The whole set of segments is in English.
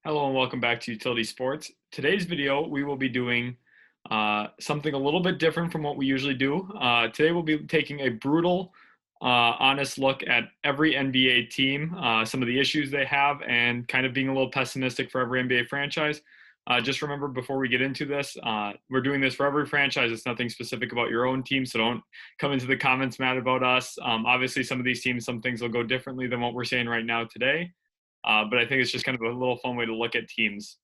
Hello and welcome back to Utility Sports. Today's video, we will be doing something a little bit different from what we usually do. Today we'll be taking a brutal, honest look at every NBA team, some of the issues they have, and kind of being a little pessimistic for every NBA franchise. Just remember before we get into this, we're doing this for every franchise. It's nothing specific about your own team, so don't come into the comments mad about us. Obviously, some of these teams, some things will go differently than what we're saying right now today. But I think it's just kind of a little fun way to look at teams.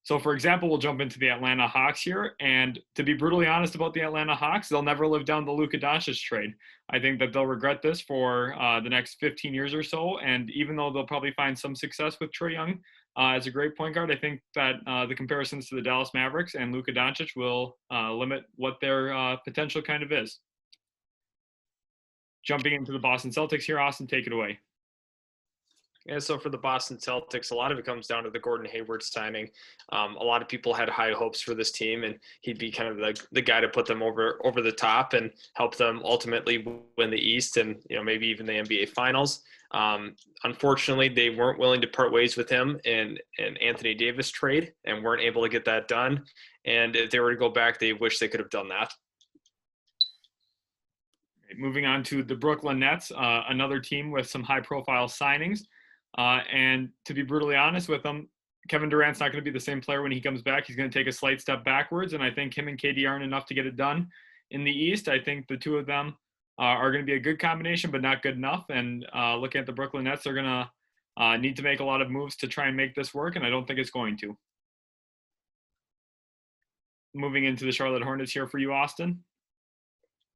So, for example, we'll jump into the Atlanta Hawks here. And to be brutally honest about the Atlanta Hawks, they'll never live down the Luka Doncic trade. I think that they'll regret this for the next 15 years or so. And even though they'll probably find some success with Trae Young as a great point guard, I think that the comparisons to the Dallas Mavericks and Luka Doncic will limit what their potential kind of is. Jumping into the Boston Celtics here, Austin, take it away. Yeah, so for the Boston Celtics, a lot of it comes down to the Gordon Hayward signing. A lot of people had high hopes for this team, and he'd be kind of the guy to put them over the top and help them ultimately win the East and maybe even the NBA Finals. Unfortunately, they weren't willing to part ways with him in an Anthony Davis trade and weren't able to get that done. And if they were to go back, they wish they could have done that. Moving on to the Brooklyn Nets, another team with some high-profile signings. And to be brutally honest with them, Kevin Durant's not going to be the same player when he comes back. He's going to take a slight step backwards, and I think him and KD aren't enough to get it done in the East. I think the two of them are going to be a good combination, but not good enough. And looking at the Brooklyn Nets, they're going to need to make a lot of moves to try and make this work, and I don't think it's going to. Moving into the Charlotte Hornets here for you, Austin.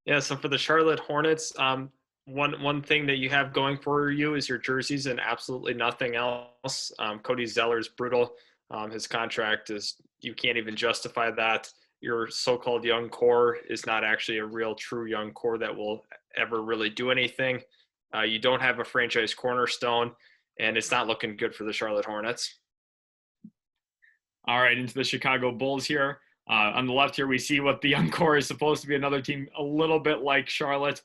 Yeah, so for the Charlotte Hornets, one thing that you have going for you is your jerseys and absolutely nothing else. Cody Zeller is brutal. His contract is, you can't even justify that. Your so-called young core is not actually a real true young core that will ever really do anything. You don't have a franchise cornerstone, and it's not looking good for the Charlotte Hornets. All right, into the Chicago Bulls here. On the left here, we see what the young core is supposed to be, another team a little bit like Charlotte.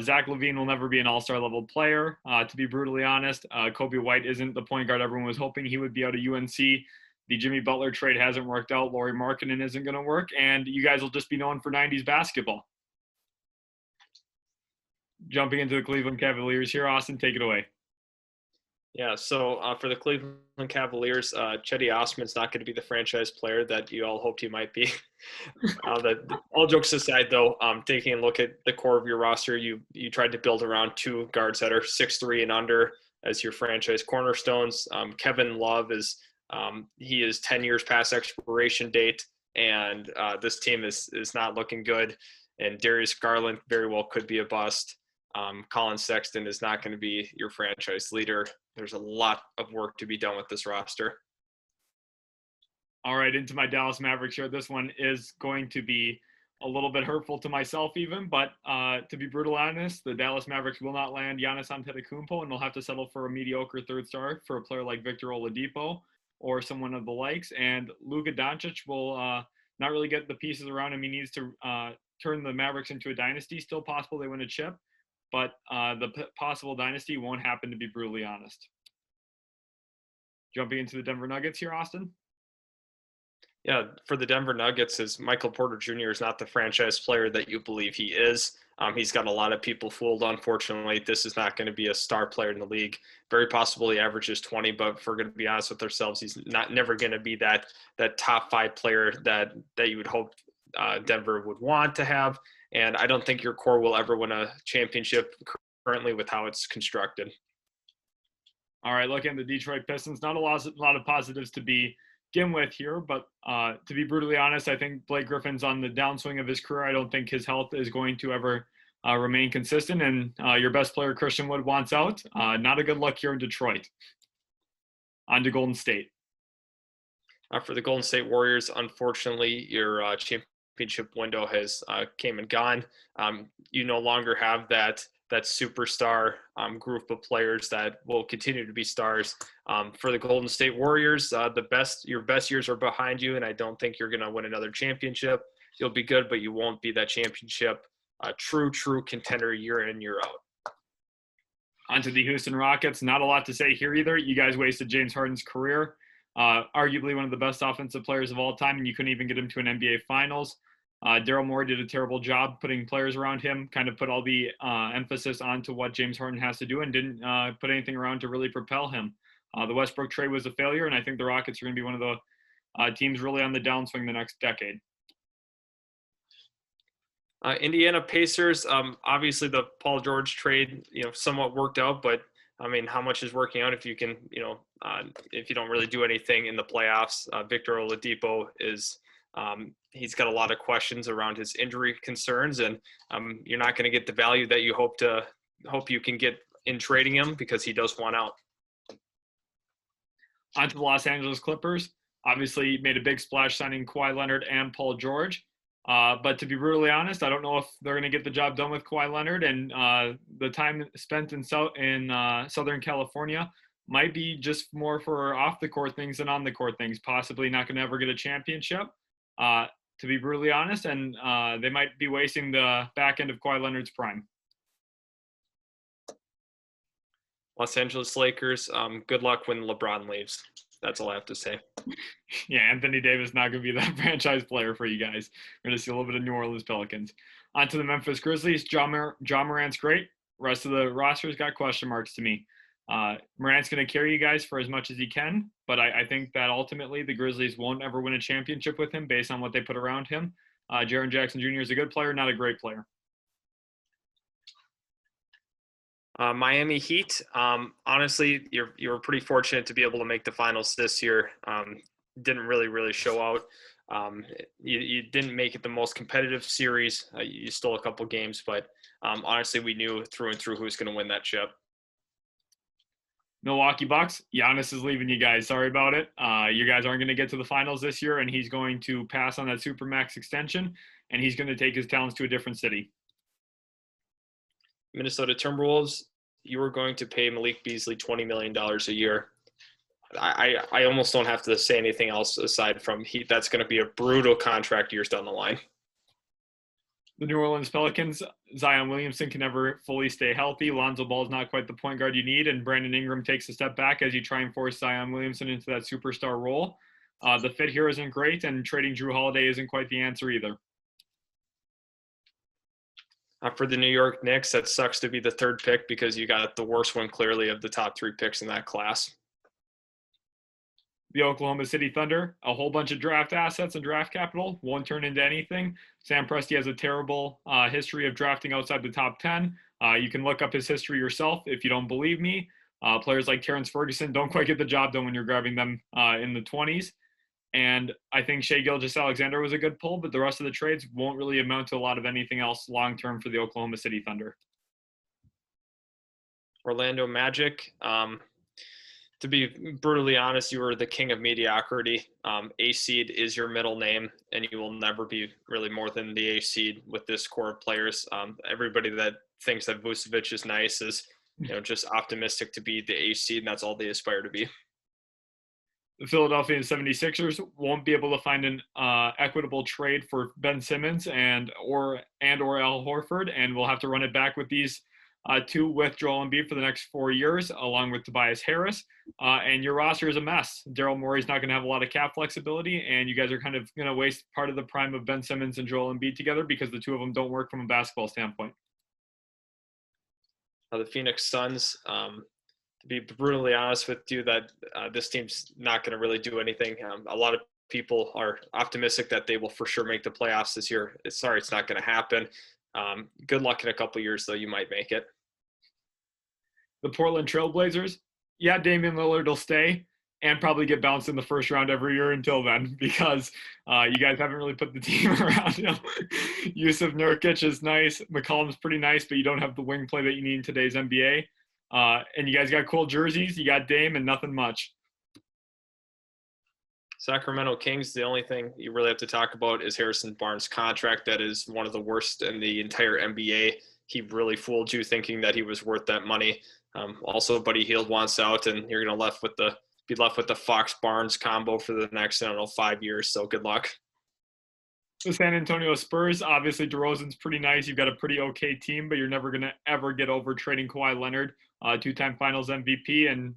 Zach LaVine will never be an all-star level player. To be brutally honest, Kobe White isn't the point guard everyone was hoping he would be out of UNC. The Jimmy Butler trade hasn't worked out. Lauri Markkanen isn't going to work. And you guys will just be known for 90s basketball. Jumping into the Cleveland Cavaliers here, Austin, take it away. Yeah, so for the Cleveland Cavaliers, Cedi Osman's not going to be the franchise player that you all hoped he might be. All jokes aside, though, taking a look at the core of your roster, you tried to build around two guards that are 6'3" and under as your franchise cornerstones. Kevin Love is 10 years past expiration date, and this team is not looking good. And Darius Garland very well could be a bust. Colin Sexton is not going to be your franchise leader. There's a lot of work to be done with this roster. All right, into my Dallas Mavericks here. This one is going to be a little bit hurtful to myself even, but to be brutal honest, the Dallas Mavericks will not land Giannis Antetokounmpo, and they'll have to settle for a mediocre third star for a player like Victor Oladipo or someone of the likes. And Luka Doncic will not really get the pieces around him. He needs to turn the Mavericks into a dynasty. Still possible they win a chip, but the possible dynasty won't happen, to be brutally honest. Jumping into the Denver Nuggets here, Austin. Yeah, for the Denver Nuggets, is Michael Porter Jr. is not the franchise player that you believe he is. He's got a lot of people fooled, unfortunately. This is not going to be a star player in the league. Very possible he averages 20, but if we're going to be honest with ourselves, he's never going to be that top 5 player that you would hope Denver would want to have. And I don't think your core will ever win a championship currently with how it's constructed. All right, looking at the Detroit Pistons, not a lot of positives to begin with here, but to be brutally honest, I think Blake Griffin's on the downswing of his career. I don't think his health is going to ever remain consistent, and your best player, Christian Wood, wants out. Not a good look here in Detroit. On to Golden State. For the Golden State Warriors, unfortunately, your championship window has came and gone. You no longer have that superstar group of players that will continue to be stars. For the Golden State Warriors, your best years are behind you, and I don't think you're going to win another championship. You'll be good, but you won't be that championship true contender year in, year out. Onto the Houston Rockets. Not a lot to say here either. You guys wasted James Harden's career, arguably one of the best offensive players of all time, and you couldn't even get him to an NBA Finals. Daryl Morey did a terrible job putting players around him, kind of put all the emphasis onto what James Harden has to do and didn't put anything around to really propel him. The Westbrook trade was a failure, and I think the Rockets are going to be one of the teams really on the downswing the next decade. Indiana Pacers, obviously the Paul George trade, somewhat worked out, but I mean, how much is working out if you can, if you don't really do anything in the playoffs? Victor Oladipo is, he's got a lot of questions around his injury concerns, and you're not going to get the value that you hope you can get in trading him because he does want out. Onto the Los Angeles Clippers. Obviously made a big splash signing Kawhi Leonard and Paul George. But to be brutally honest, I don't know if they're going to get the job done with Kawhi Leonard, and the time spent in Southern California might be just more for off-the-court things than on-the-court things, possibly not going to ever get a championship, to be brutally honest, and they might be wasting the back end of Kawhi Leonard's prime. Los Angeles Lakers, good luck when LeBron leaves. That's all I have to say. Yeah, Anthony Davis not going to be that franchise player for you guys. We're going to see a little bit of New Orleans Pelicans. On to the Memphis Grizzlies. Ja Morant's great. Rest of the roster's got question marks to me. Morant's going to carry you guys for as much as he can, but I think that ultimately the Grizzlies won't ever win a championship with him based on what they put around him. Jaren Jackson Jr. is a good player, not a great player. Miami Heat. Honestly, you were pretty fortunate to be able to make the finals this year. Didn't really show out. You didn't make it the most competitive series. You stole a couple games, but honestly, we knew through and through who was going to win that chip. Milwaukee Bucks. Giannis is leaving you guys. Sorry about it. You guys aren't going to get to the finals this year, and he's going to pass on that Supermax extension, and he's going to take his talents to a different city. Minnesota Timberwolves, you were going to pay Malik Beasley $20 million a year. I almost don't have to say anything else aside from that's going to be a brutal contract years down the line. The New Orleans Pelicans, Zion Williamson can never fully stay healthy. Lonzo Ball is not quite the point guard you need, and Brandon Ingram takes a step back as you try and force Zion Williamson into that superstar role. The fit here isn't great, and trading Drew Holiday isn't quite the answer either. For the New York Knicks, that sucks to be the third pick because you got the worst one clearly of the top three picks in that class. The Oklahoma City Thunder, a whole bunch of draft assets and draft capital, won't turn into anything. Sam Presti has a terrible history of drafting outside the top 10. You can look up his history yourself if you don't believe me. Players like Terrence Ferguson don't quite get the job done when you're grabbing them in the 20s. And I think Shai Gilgeous-Alexander was a good pull, but the rest of the trades won't really amount to a lot of anything else long-term for the Oklahoma City Thunder. Orlando Magic. To be brutally honest, you were the king of mediocrity. A seed is your middle name, and you will never be really more than the A seed with this core of players. Everybody that thinks that Vucevic is nice is, just optimistic to be the A seed, and that's all they aspire to be. The Philadelphia 76ers won't be able to find an equitable trade for Ben Simmons and or Al Horford, and we'll have to run it back with these two with Joel Embiid for the next 4 years, along with Tobias Harris. And your roster is a mess. Daryl Morey's not going to have a lot of cap flexibility, and you guys are kind of going to waste part of the prime of Ben Simmons and Joel Embiid together because the two of them don't work from a basketball standpoint. The Phoenix Suns, to be brutally honest with you, that this team's not going to really do anything. A lot of people are optimistic that they will for sure make the playoffs this year. Sorry, it's not going to happen. Good luck in a couple years, though. You might make it. The Portland Trailblazers, yeah, Damian Lillard will stay and probably get bounced in the first round every year until then because you guys haven't really put the team around him. Yusuf Nurkic is nice. McCollum's pretty nice, but you don't have the wing play that you need in today's NBA. And you guys got cool jerseys. You got Dame and nothing much. Sacramento Kings, the only thing you really have to talk about is Harrison Barnes' contract. That is one of the worst in the entire NBA. He really fooled you thinking that he was worth that money. Also, Buddy Hield wants out, and you're going to be left with the Fox Barnes combo for the next, 5 years. So good luck. The San Antonio Spurs, obviously DeRozan's pretty nice. You've got a pretty okay team, but you're never going to ever get over trading Kawhi Leonard two-time Finals MVP and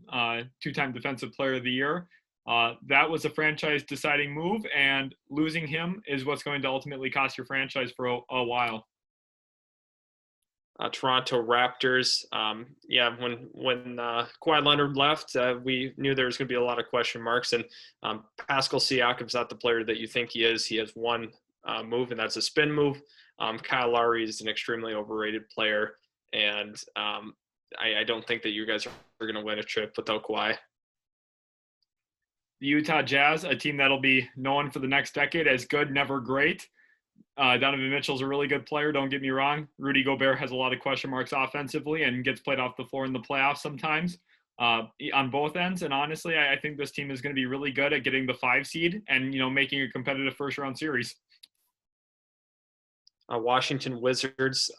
two-time Defensive Player of the Year. That was a franchise-deciding move, and losing him is what's going to ultimately cost your franchise for a while. Toronto Raptors. When Kawhi Leonard left, we knew there was going to be a lot of question marks. And Pascal Siakam's not the player that you think he is. He has one move, and that's a spin move. Kyle Lowry is an extremely overrated player, and I don't think that you guys are going to win a trip without Kawhi. The Utah Jazz, a team that'll be known for the next decade as good, never great. Donovan Mitchell's a really good player, don't get me wrong. Rudy Gobert has a lot of question marks offensively and gets played off the floor in the playoffs sometimes on both ends. And honestly, I think this team is going to be really good at getting the 5 seed and, making a competitive first-round series. Washington Wizards.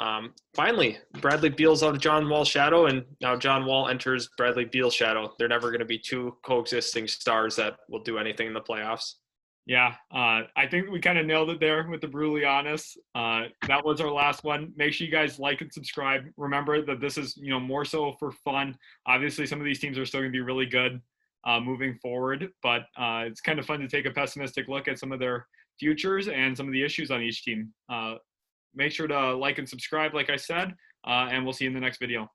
Finally, Bradley Beal's out of John Wall's shadow, and now John Wall enters Bradley Beal's shadow. They're never going to be two coexisting stars that will do anything in the playoffs. Yeah, I think we kind of nailed it there with the Brutally Honest. That was our last one. Make sure you guys like and subscribe. Remember that this is, more so for fun. Obviously, some of these teams are still going to be really good moving forward, but it's kind of fun to take a pessimistic look at some of their futures and some of the issues on each team. Make sure to like and subscribe, like I said, and we'll see you in the next video.